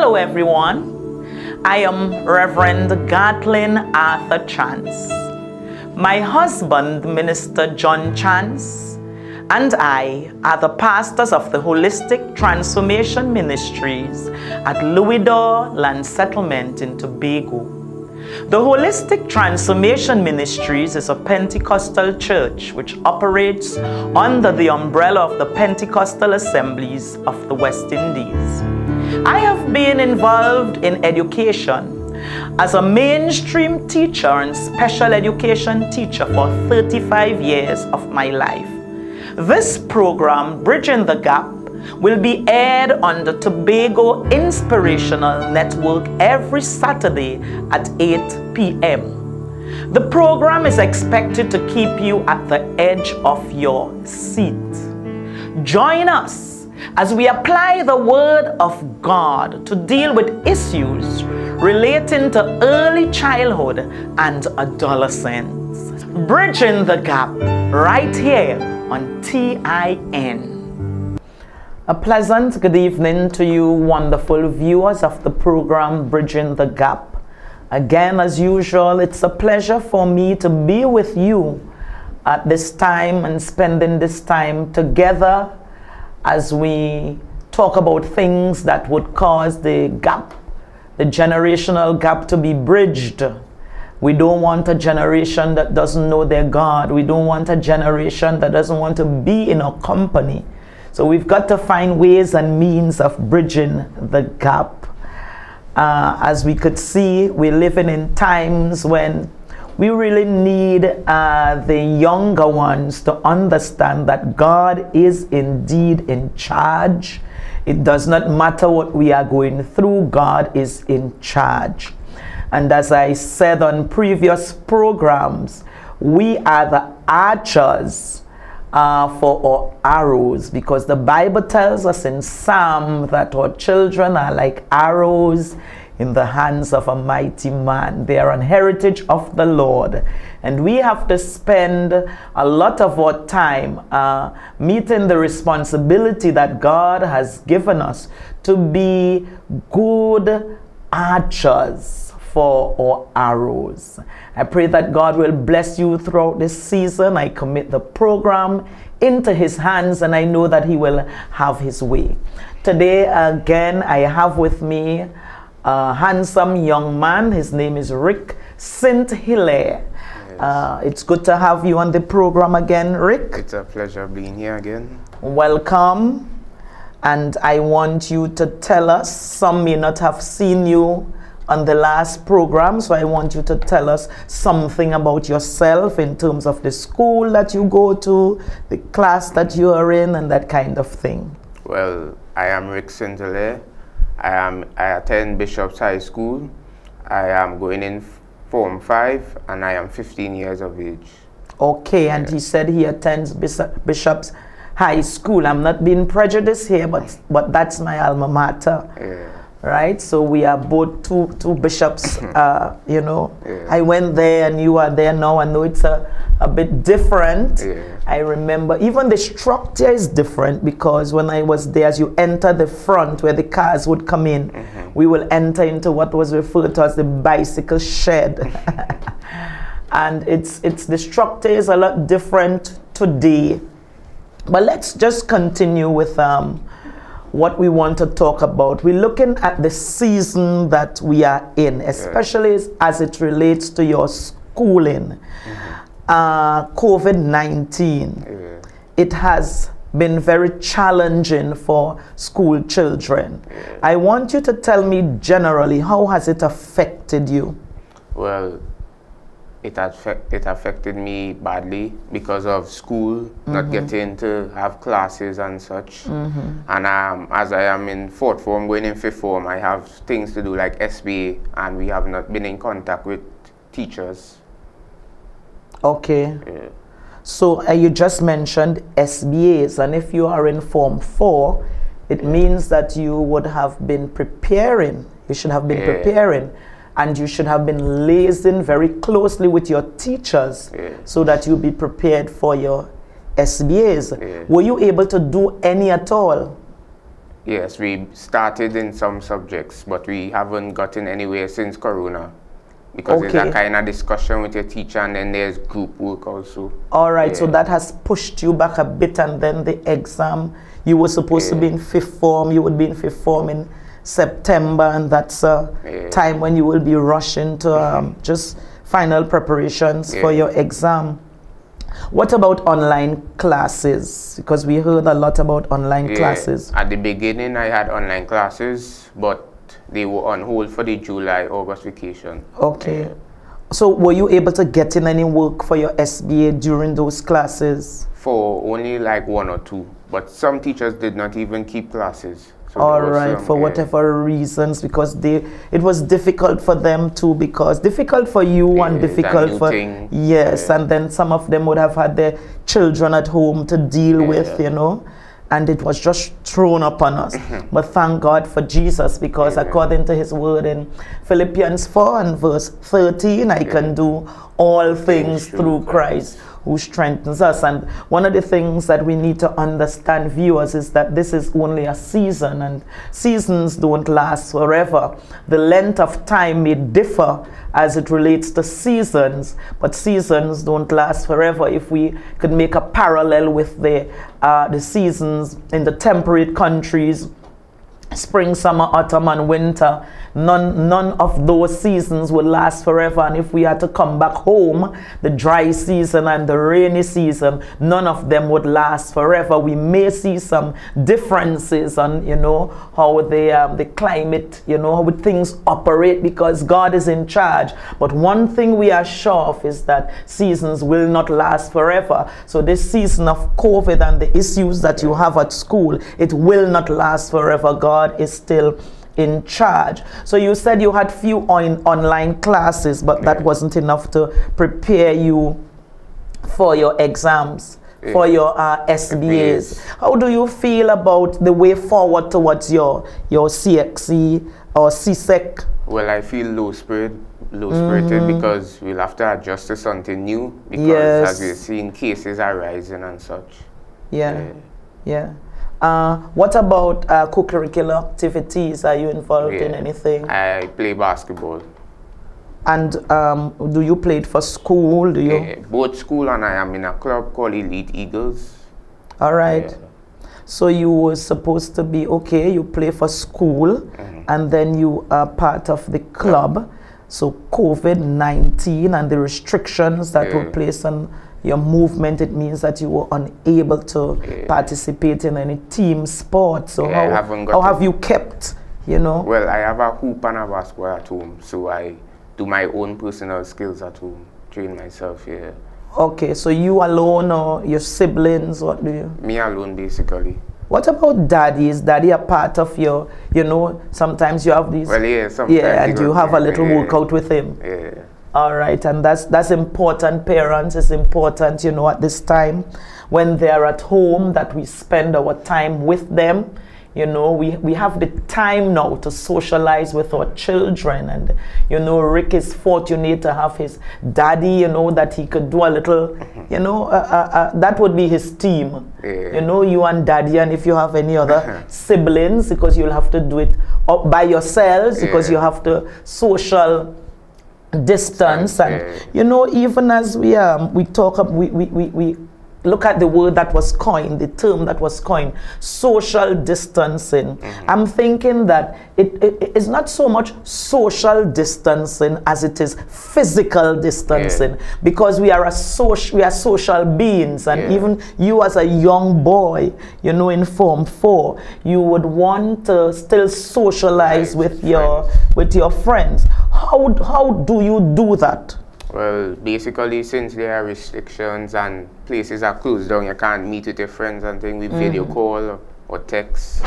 Hello everyone, I am Reverend Gatlin Arthur Chance. My husband, Minister John Chance, and I are the pastors of the Holistic Transformation Ministries at Louisdor Land Settlement in Tobago. The Holistic Transformation Ministries is a Pentecostal church which operates under the umbrella of the Pentecostal Assemblies of the West Indies. I have been involved in education as a mainstream teacher and special education teacher for 35 years of my life. This program, Bridging the Gap, will be aired on the Tobago Inspirational Network every Saturday at 8 p.m. The program is expected to keep you at the edge of your seat. Join us as we apply the Word of God to deal with issues relating to early childhood and adolescence. Bridging the Gap, right here on TIN. A pleasant good evening to you wonderful viewers of the program Bridging the Gap. Again, as usual, it's a pleasure for me to be with you at this time and spending this time together as we talk about things that would cause the gap, the generational gap, to be bridged. We don't want a generation that doesn't know their God. We don't want a generation that doesn't want to be in our company. So we've got to find ways and means of bridging the gap. As we could see, we're living in times when we really need the younger ones to understand that God is indeed in charge. It does not matter what we are going through, God is in charge. And as I said on previous programs, we are the archers for our arrows, because the Bible tells us in Psalm that our children are like arrows in the hands of a mighty man. They are an heritage of the Lord, and we have to spend a lot of our time meeting the responsibility that God has given us to be good archers for our arrows. I pray that God will bless you throughout this season. I commit the program into His hands, and I know that He will have His way. Today, again, I have with me a handsome young man. His name is Rick Saint-Hilaire. Yes. It's good to have you on the program again, Rick. It's a pleasure being here again. Welcome. And I want you to tell us, some may not have seen you on the last program, so I want you to tell us something about yourself in terms of the school that you go to, the class that you are in, and that kind of thing. Well, I am Rick Saint-Hilaire. I attend Bishop's High School. I am going in Form 5, and I am 15 years of age. Okay, and he said he attends Bishop's High School. I'm not being prejudiced here, but that's my alma mater. Yeah. Right, so we are both two bishops. You know, yeah. I went there and you are there now. I know it's a bit different. Yeah. I remember even the structure is different, because when I was there, as you enter the front where the cars would come in, we will enter into what was referred to as the bicycle shed. And it's the structure is a lot different today. But let's just continue with what we want to talk about. We're looking at the season that we are in, especially as it relates to your schooling. COVID-19, it has been very challenging for school children. I want you to tell me generally, how has it affected you? Well, it affected me badly because of school, not getting to have classes and such. And as I am in 4th form, going in 5th form, I have things to do like SBA, and we have not been in contact with teachers. Okay. Yeah. So you just mentioned SBAs, and if you are in Form 4, it means that you would have been preparing. You should have been preparing. And you should have been liaising very closely with your teachers so that you'll be prepared for your SBAs. Were you able to do any at all? Yes, we started in some subjects, but we haven't gotten anywhere since Corona. Because Okay. there's a kind of discussion with your teacher, and then there's group work also. All right, so Yeah. that has pushed you back a bit, and then the exam, you were supposed to be in fifth form, you would be in fifth form in September, and that's a time when you will be rushing to just final preparations for your exam. What about online classes? Because we heard a lot about online classes. At the beginning, I had online classes, but they were on hold for the July-August vacation. Okay. So were you able to get in any work for your SBA during those classes? For only like 1 or 2, but some teachers did not even keep classes. So All there was right, some, for whatever reasons, because it was difficult for them too, because difficult for you and difficult for yes, and then some of them would have had their children at home to deal with, you know, and it was just thrown upon us. But thank God for Jesus, because according to his word in Philippians 4 and verse 13, I can do all things through Christ who strengthens us. And one of the things that we need to understand, viewers, is that this is only a season, and seasons don't last forever. The length of time may differ as it relates to seasons, but seasons don't last forever. If we could make a parallel with the seasons in the temperate countries, spring, summer, autumn, and winter, none of those seasons will last forever. And if we had to come back home, the dry season and the rainy season, none of them would last forever. We may see some differences on, you know, how the climate, you know, how things operate, because God is in charge. But one thing we are sure of is that seasons will not last forever. So this season of COVID and the issues that you have at school, it will not last forever. God is still in charge. So you said you had few online classes, but that wasn't enough to prepare you for your exams, for your SBAs. How do you feel about the way forward towards your CXC or CSEC? Well, I feel low-spirited because we'll have to adjust to something new, because as we're seeing, cases are rising and such. What about co-curricular activities? Are you involved in anything? I play basketball. And do you play it for school? Do you? Both school, and I am in a club called Elite Eagles. All right. So you were supposed to be, okay, you play for school, and then you are part of the club. So COVID-19 and the restrictions that were placed on your movement, it means that you were unable to participate in any team sport. So how have you kept, you know? Well, I have a hoop and a basketball at home, so I do my own personal skills at home, train myself here. Okay, so you alone or your siblings, what do you? Me alone, basically. What about daddy? Is daddy a part of your, you know, sometimes you have these... Well, sometimes. And you have a little workout with him. All right, and that's important. Parents, is important, you know, at this time when they're at home, that we spend our time with them. You know, we have the time now to socialize with our children. And, you know, Rick is fortunate to have his daddy, you know, that he could do a little, you know, that would be his team. You know, you and daddy, and if you have any other siblings, because you'll have to do it by yourselves, because you have to social distance. And you know, even as we talk, we look at the word that was coined, the term that was coined, social distancing. I'm thinking that it is not so much social distancing as it is physical distancing, because we are social beings. And even you as a young boy, you know, in Form 4, you would want to still socialize with your friends. How do you do that? Well, basically, since there are restrictions and places are closed down, you can't meet with your friends and things. We video call or text.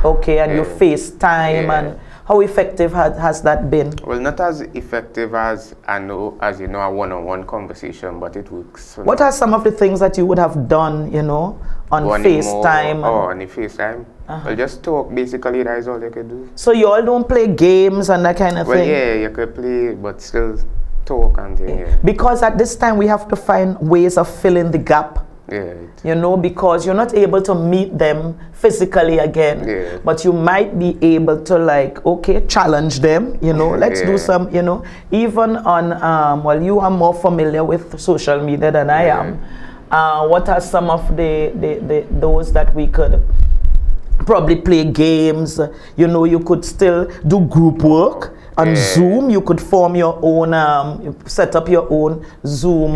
Okay, and you FaceTime, and how effective has that been? Well, not as effective as you know, a one-on-one conversation, but it works. What are some of the things that you would have done, you know, on FaceTime? On the FaceTime? Well, just talk, basically, that is all you could do. So you all don't play games and that kind of thing? Well, yeah, you could play, but still talk and things. Because at this time we have to find ways of filling the gap Yeah. You know, because you're not able to meet them physically again. Yeah. But you might be able to, like, okay, challenge them, you know, let's do some, you know, even on, well, you are more familiar with social media than I am. What are some of those that we could probably play games? You know, you could still do group work on Zoom. You could form your own, set up your own Zoom.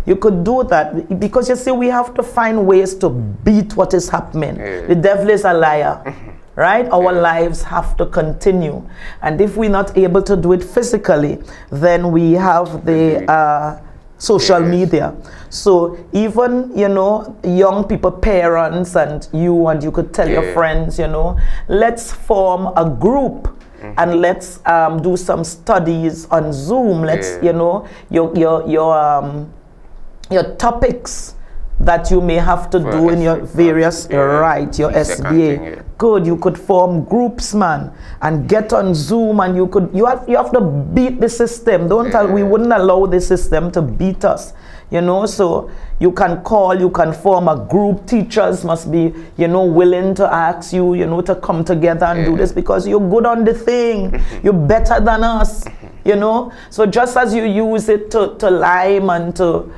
You could do that, because you see, we have to find ways to beat what is happening. The devil is a liar. Right? Our lives have to continue. And if we're not able to do it physically, then we have the social media. So even, you know, young people, parents, and you could tell your friends, you know, let's form a group and let's do some studies on Zoom. Let's, you know, your topics that you may have to do in your various, your SBA. Good, you could form groups, man, and get on Zoom, and you have to beat the system. We wouldn't allow the system to beat us, you know. So you can call, you can form a group. Teachers must be, you know, willing to ask you, you know, to come together and do this, because you're good on the thing. You're better than us, you know. So just as you use it to lime and to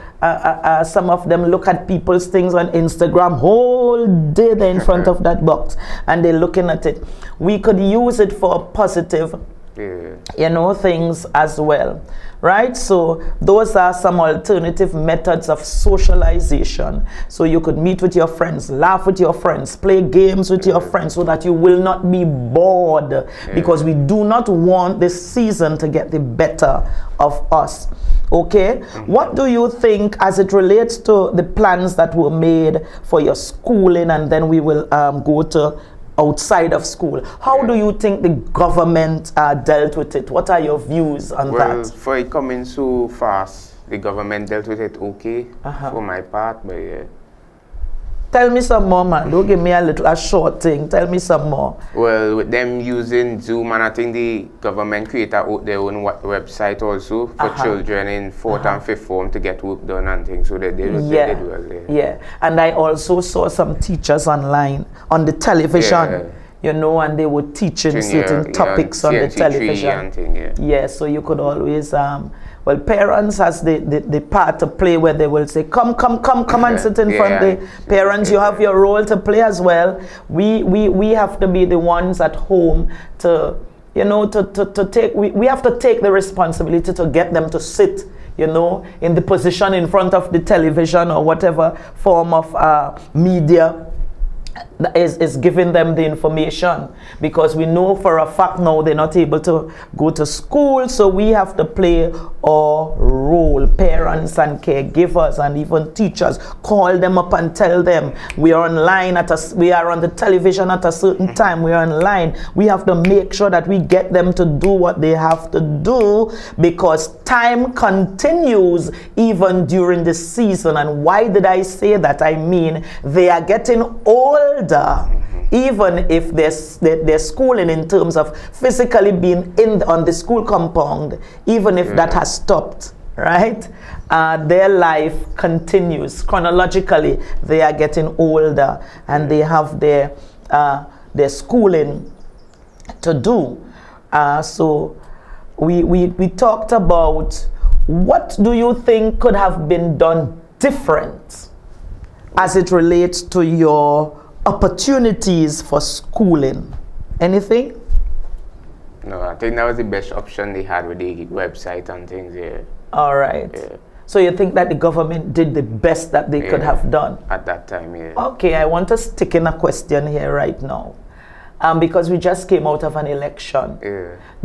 some of them look at people's things on Instagram whole day, they're in front of that box and they're looking at it. We could use it for positive, you know, things as well, right? So those are some alternative methods of socialization. So you could meet with your friends, laugh with your friends, play games with your friends, so that you will not be bored, because we do not want this season to get the better of us. Okay, what do you think as it relates to the plans that were made for your schooling, and then we will go to outside of school? How do you think the government dealt with it? What are your views on that? Well, for it coming so fast, the government dealt with it okay for my part, but Tell me some more, man. Don't give me a short thing. Tell me some more. Well, with them using Zoom, and I think the government created their own website also for children in 4th and 5th form to get work done and things. So they did well there. Yeah, and I also saw some teachers online on the television. You know, and they were teaching certain topics on the television. So you could always, well, parents has the part to play where they will say, come and sit in front. The parents, you have your role to play as well. We have to be the ones at home to, you know, to take, we have to take the responsibility to get them to sit, you know, in the position in front of the television or whatever form of media is giving them the information, because we know for a fact now they're not able to go to school. So we have to play our role, parents and caregivers and even teachers. Call them up and tell them we are online we are on the television at a certain time, we are online. We have to make sure that we get them to do what they have to do, because time continues even during the season. And why did I say that? I mean, they are getting older. Even if they're schooling in terms of physically being on the school compound, even if that has stopped, right? Their life continues. Chronologically, they are getting older and they have their schooling to do. So we talked about, what do you think could have been done different as it relates to your opportunities for schooling? Anything? No, I think that was the best option they had with the website and things. All right. So you think that the government did the best that they could have done at that time? Okay, I want to stick in a question here right now, because we just came out of an election.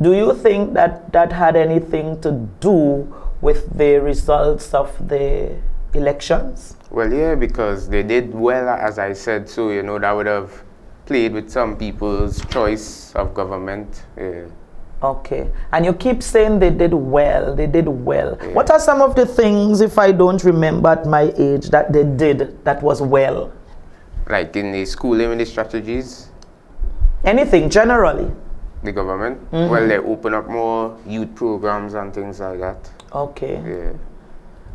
Do you think that that had anything to do with the results of the elections? Well, yeah, because they did well, as I said, so, you know, that would have played with some people's choice of government. Okay, and you keep saying they did well, they did well. What are some of the things, if I don't remember at my age, that they did that was well? Like in the schooling with the strategies? Anything, generally? The government? Well, they open up more youth programs and things like that. Okay.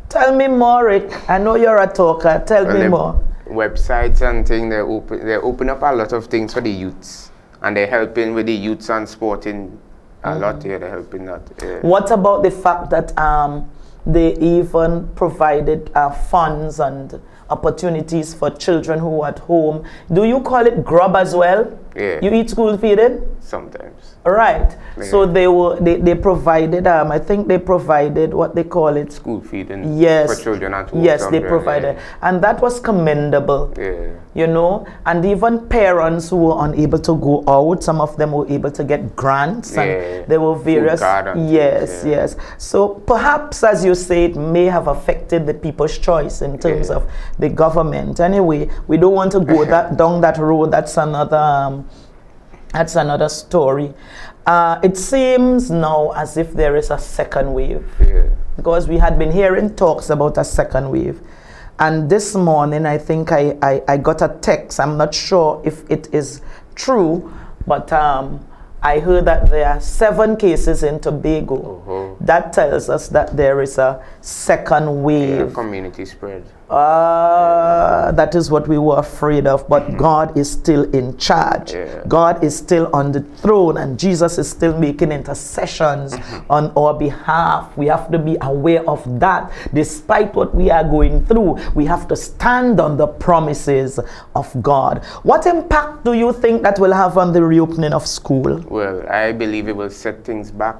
Tell me more, Rick. I know you're a talker. Tell me more. Websites and things, they open up a lot of things for the youths. And they're helping with the youths and sporting a lot here. They're helping that. Yeah. What about the fact that they even provided funds and opportunities for children who are at home? Do you call it grub as well? Yeah. You eat school feeding? Sometimes. Right. Yeah. So they provided, I think they provided what they call it. School feeding. Yes. For children at home. Yes, they provided. Yeah. And that was commendable. Yeah. You know, and even parents who were unable to go out, some of them were able to get grants, and there were various. Yes. So perhaps, as you say, it may have affected the people's choice in terms of the government. Anyway, we don't want to go down that road. That's another story. It seems now as if there is a second wave, because we had been hearing talks about a second wave. And this morning, I think I got a text. I'm not sure if it is true, but I heard that there are 7 cases in Tobago. That tells us that there is a second wave. Community spread. That is what we were afraid of, but God is still in charge. God is still on the throne, and Jesus is still making intercessions on our behalf. We have to be aware of that. Despite what we are going through, we have to stand on the promises of God. What impact do you think that will have on the reopening of school? Well, I believe it will set things back,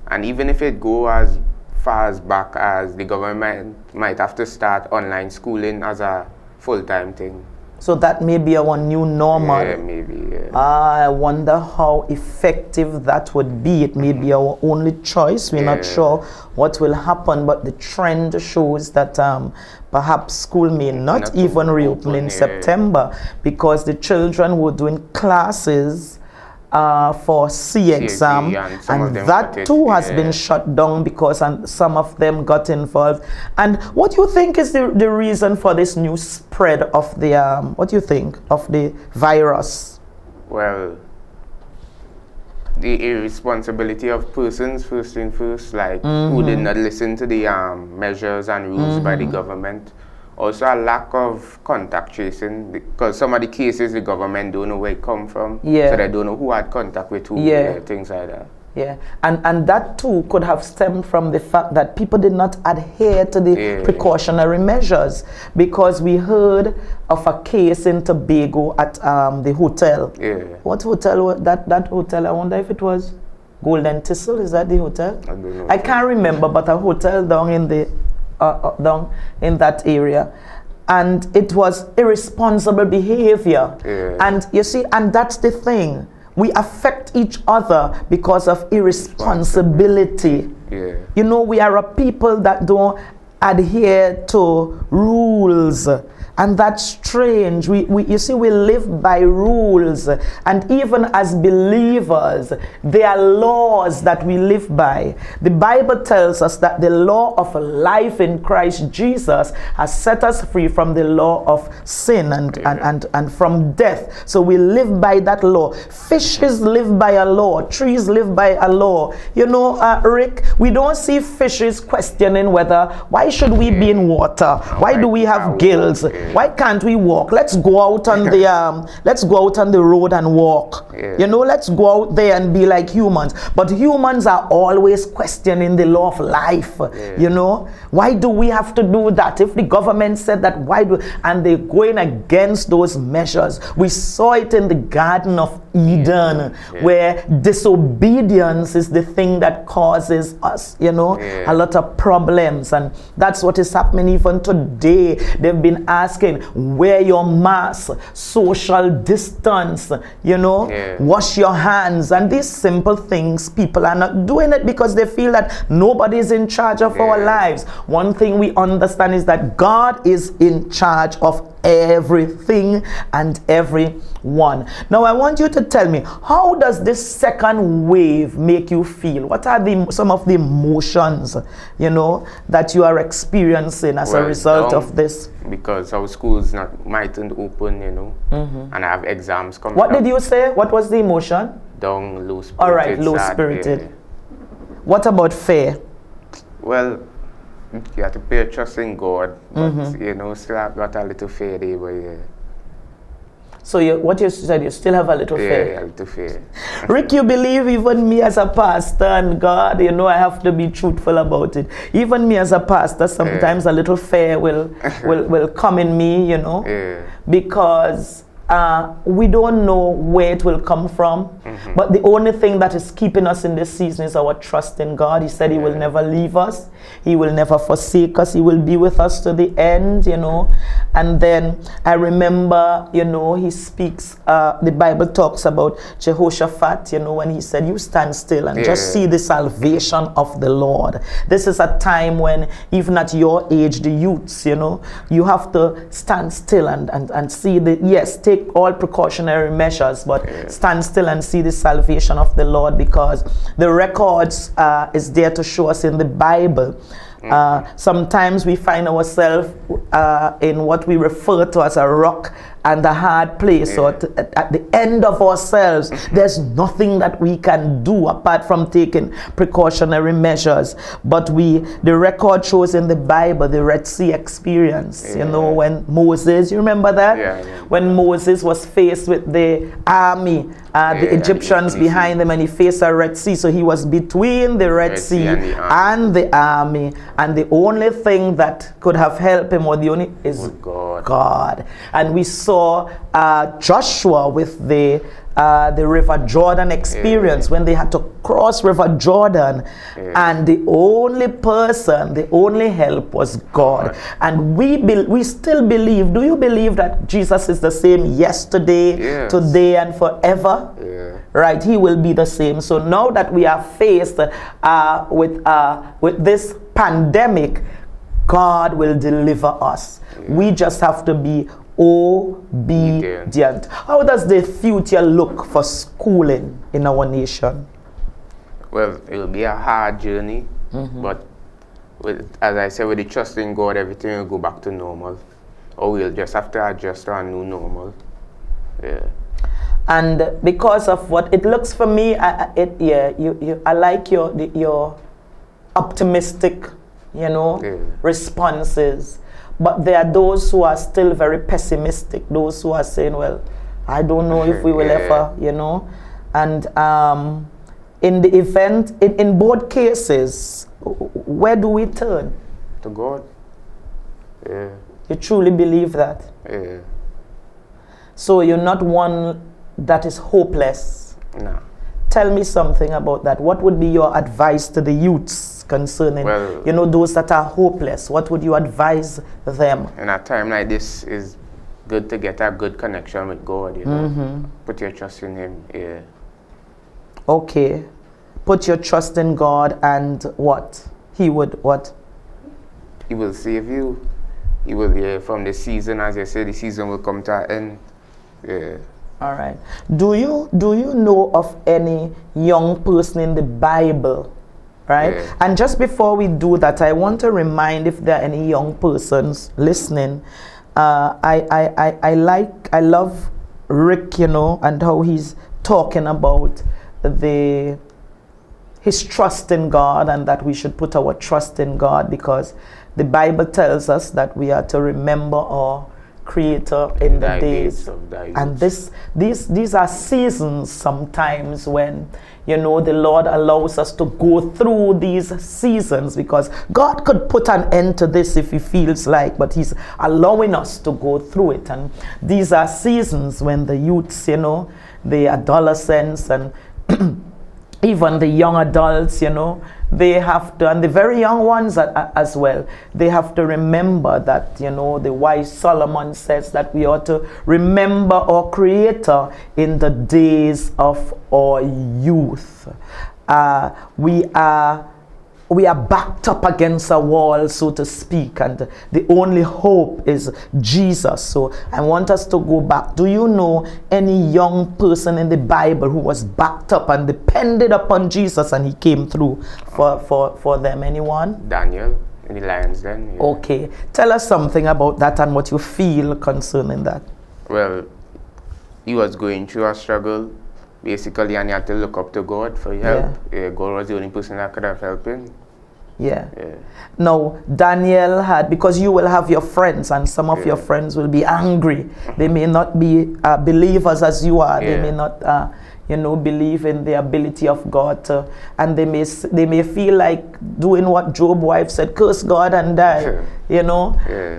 and even if it go as far as back as the government might have to start online schooling as a full-time thing. So that may be our new normal. Yeah, maybe, yeah. I wonder how effective that would be. It may be our only choice. We're not sure what will happen, but the trend shows that perhaps school may not even reopen in September, because the children were doing classes for C exam, and that too has been shut down because some of them got involved. And what do you think is the reason for this new spread of the what do you think of the virus? Well, the irresponsibility of persons, first and first, like who did not listen to the measures and rules by the government. Also a lack of contact tracing, because some of the cases the government don't know where it come from, so they don't know who had contact with who, things like that. Yeah, and that too could have stemmed from the fact that people did not adhere to the precautionary measures, because we heard of a case in Tobago at the hotel. What hotel was that hotel? I wonder if it was Golden Thistle. Is that the hotel? I don't know. I can't remember, but a hotel down in the down in that area, and it was irresponsible behavior. And you see, and that's the thing, we affect each other because of irresponsibility. You know, we are a people that don't adhere to rules, and that's strange. You see, we live by rules, and even as believers, there are laws that we live by. The Bible tells us that the law of life in Christ Jesus has set us free from the law of sin and from death. So we live by that law. Fishes live by a law. Trees live by a law. You know, Rick, we don't see fishes questioning whether, why should we be in water? Why do we have gills? Why can't we walk? Let's go out on the road and walk. You know, let's go out there and be like humans. But humans are always questioning the law of life. You know, why do we have to do that? If the government said that, why do? And they're going against those measures. We saw it in the Garden of Eden, where disobedience is the thing that causes us, you know, a lot of problems. And that's what is happening even today. They've been asking, wear your mask, social distance, you know, wash your hands, and these simple things. People are not doing it because they feel that nobody is in charge of our lives. One thing we understand is that God is in charge of everything and everyone. Now I want you to tell me, how does this second wave make you feel? What are some of the emotions, you know, that you are experiencing as a result of this? Because our schools mightn't open, you know, and I have exams coming up. What did you say? What was the emotion? Down, low spirited. All right, low spirited. What about fear? Well, you have to put your trust in God, but you know, still have got a little fear there, but yeah. So what you said, you still have a little fear? Yeah, a little fear. Rick, you believe even me as a pastor and God, you know, I have to be truthful about it. Even me as a pastor, sometimes a little fear will come in me, you know, because we don't know where it will come from. But the only thing that is keeping us in this season is our trust in God. He said he will never leave us. He will never forsake us. He will be with us to the end, you know. And then I remember, you know, he speaks, the Bible talks about Jehoshaphat, you know, when he said, you stand still and just see the salvation of the Lord. This is a time when, even at your age, the youths, you know, you have to stand still and see the, yes, take all precautionary measures, but stand still and see the salvation of the Lord, because the records is there to show us in the Bible. Sometimes we find ourselves in what we refer to as a rock and a hard place, or at the end of ourselves. There's nothing that we can do apart from taking precautionary measures. But the record shows in the Bible the Red Sea experience, you know, when Moses, you remember that? When Moses was faced with the army, the Egyptians behind him, and he faced a Red Sea. So he was between the Red Sea and the army, and the only thing that could have helped him, or the only, is God. And we saw Joshua with the River Jordan experience, when they had to cross River Jordan, and the only person, the only help was God. And we still believe. Do you believe that Jesus is the same yesterday, today, and forever? Right, he will be the same. So now that we are faced with this pandemic, God will deliver us. We just have to be obedient. How does the future look for schooling in our nation? Well, it will be a hard journey, but as I said, with the trust in God, everything will go back to normal. Or we'll just have to adjust to a new normal. And because of what it looks for me, I like your optimistic, you know, responses. But there are those who are still very pessimistic, those who are saying, well, I don't know if we will ever, you know. And in the event, in both cases, where do we turn? To God. You truly believe that? So you're not one that is hopeless? No. Tell me something about that. What would be your advice to the youths concerning, you know, those that are hopeless? What would you advise them? In a time like this, is good to get a good connection with God, you know. Put your trust in him. Okay. Put your trust in God, and what? He would what? He will save you. He will, from the season, as I said, the season will come to an end. All right. Do you know of any young person in the Bible, right? And just before we do that, I want to remind, if there are any young persons listening, I love Rick, you know, and how he's talking about his trust in God, and that we should put our trust in God, because the Bible tells us that we are to remember our Creator in the days of thy youth. And these are seasons sometimes when, you know, the Lord allows us to go through these seasons, because God could put an end to this if he feels like, but he's allowing us to go through it. And these are seasons when the youths, you know, the adolescents, and even the young adults, you know, they have to, and the very young ones as well, they have to remember that, you know, the wise Solomon says that we ought to remember our Creator in the days of our youth. We are backed up against a wall, so to speak, and the only hope is Jesus. So I want us to go back. Do you know any young person in the Bible who was backed up and depended upon Jesus, and he came through for them? Anyone? Daniel in the lion's den. Okay. Tell us something about that and what you feel concerning that. Well, he was going through a struggle, basically, and he had to look up to God for help. God was the only person that could have helped him. Yeah. Now, Daniel had, because you will have your friends, and some of your friends will be angry. They may not be believers as you are. They may not, you know, believe in the ability of God. And they may feel like doing what Job's wife said, curse God and die, you know.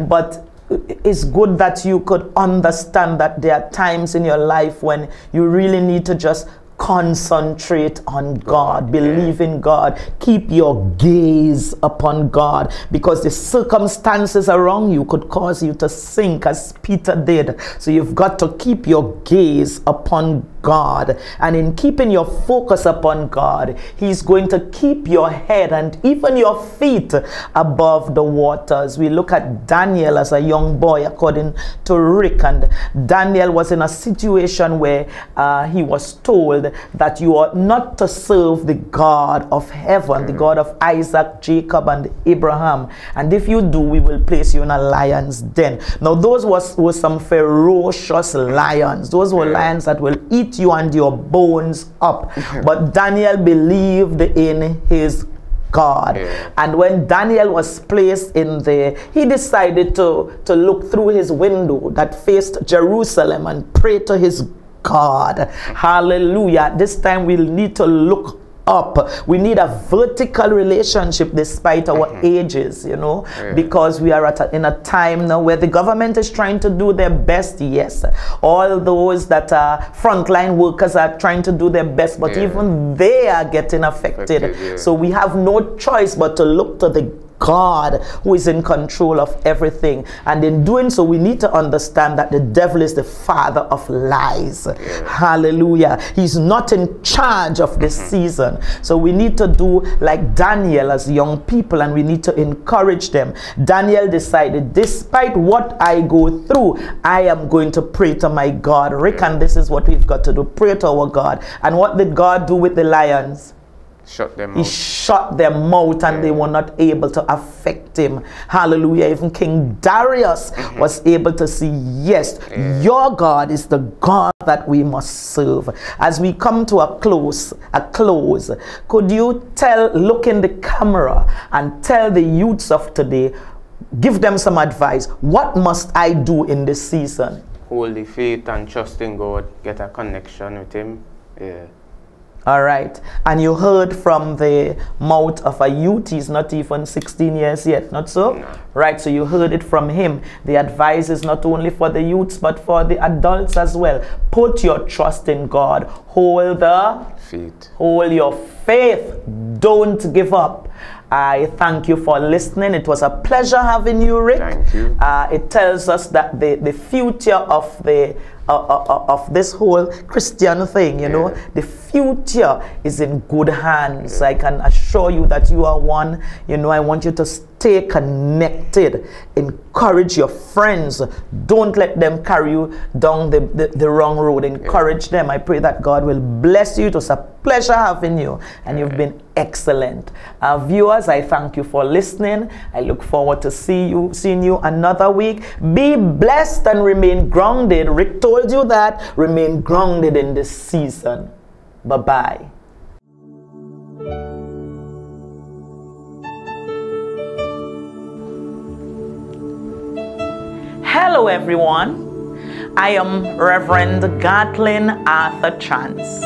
But it's good that you could understand that there are times in your life when you really need to just concentrate on God, believe in God, keep your gaze upon God, because the circumstances around you could cause you to sink as Peter did. So you've got to keep your gaze upon God, and in keeping your focus upon God, He's going to keep your head and even your feet above the waters. We look at Daniel as a young boy, according to Rick, and Daniel was in a situation where he was told that you ought not to serve the God of heaven, the God of Isaac, Jacob, and Abraham, and if you do, we will place you in a lion's den. Now those were some ferocious lions. Those were lions that will eat you and your bones up. But Daniel believed in his God. And when Daniel was placed in there, he decided to look through his window that faced Jerusalem and pray to his God. Hallelujah. This time we'll need to look up. We need a vertical relationship despite our ages, you know, because we are in a time now where the government is trying to do their best. Yes, all those that are frontline workers are trying to do their best, but even they are getting affected. So we have no choice but to look to the God who is in control of everything. And in doing so, we need to understand that the devil is the father of lies. Hallelujah. He's not in charge of this season. So we need to do like Daniel as young people, and we need to encourage them. Daniel decided, despite what I go through, I am going to pray to my God. Rick, and this is what we've got to do, pray to our God. And what did God do with the lions? Shut them out. He shut them out, and they were not able to affect him. Hallelujah. Even King Darius was able to see, yes, your God is the God that we must serve. As we come to a close, could you look in the camera and tell the youths of today, give them some advice. What must I do in this season? Hold the faith and trust in God. Get a connection with Him. All right. And you heard from the mouth of a youth. He's not even 16 years yet, not so? No. Right, so you heard it from him. The advice is not only for the youths, but for the adults as well. Put your trust in God. Hold the faith. Hold your faith. Don't give up. I thank you for listening. It was a pleasure having you, Rick. Thank you. It tells us that the future of this whole Christian thing, you know, the future is in good hands. I can assure you that you are one. You know, I want you to stay connected. Encourage your friends. Don't let them carry you down the wrong road. Encourage them. I pray that God will bless you. It was a pleasure having you, and you've been excellent. Viewers, I thank you for listening. I look forward to seeing you another week. Be blessed and remain grounded. Rick told you that. Remain grounded in this season. Bye-bye. Hello everyone. I am Reverend Gatlin Arthur Chance.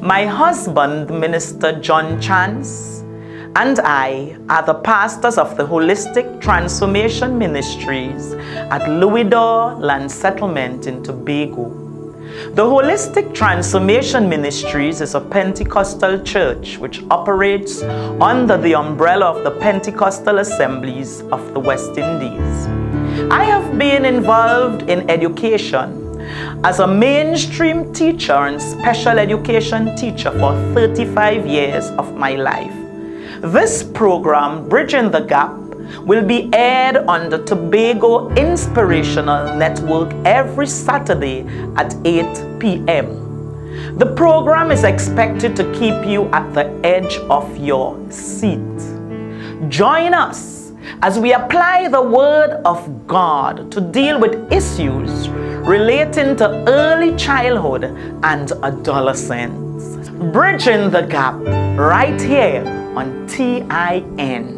My husband, Minister John Chance, and I are the pastors of the Holistic Transformation Ministries at Louisdor Land Settlement in Tobago. The Holistic Transformation Ministries is a Pentecostal church which operates under the umbrella of the Pentecostal Assemblies of the West Indies. I have been involved in education as a mainstream teacher and special education teacher for 35 years of my life. This program, Bridging the Gap, will be aired on the Tobago Inspirational Network every Saturday at 8 p.m. The program is expected to keep you at the edge of your seat. Join us as we apply the Word of God to deal with issues relating to early childhood and adolescence. Bridging the Gap, right here on TIN.